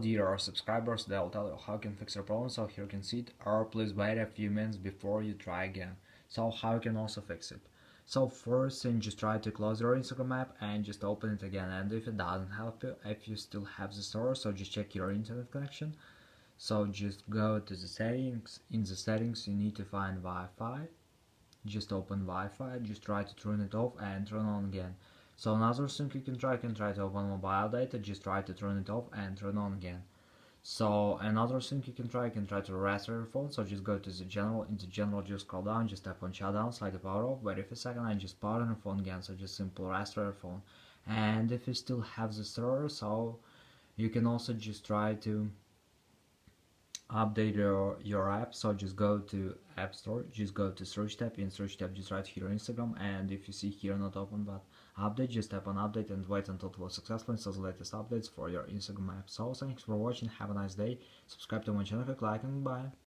Dear subscribers, they'll tell you how you can fix your problem. So here you can see it, or please wait a few minutes before you try again. So how you can also fix it. So first thing, just try to close your Instagram app and just open it again, and if it doesn't help you, if you still have the store, so just check your internet connection. So just go to the settings. In the settings you need to find Wi-Fi. Just open Wi-Fi, just try to turn it off and turn on again. So another thing you can try to open mobile data, just try to turn it off and turn on again. So another thing you can try to restart your phone. So just go to the general, into general, just scroll down, just tap on shutdown, slide the power off, wait for a second and just power on your phone again. So just simple restart your phone. And if you still have the error, so you can also just try to update your app. So just go to App Store, just go to search tab. In search tab just write here Instagram, and if you see here not open but update, just tap on update and wait until it was successful and the latest updates for your Instagram app. So thanks for watching, have a nice day, subscribe to my channel, click like, and bye.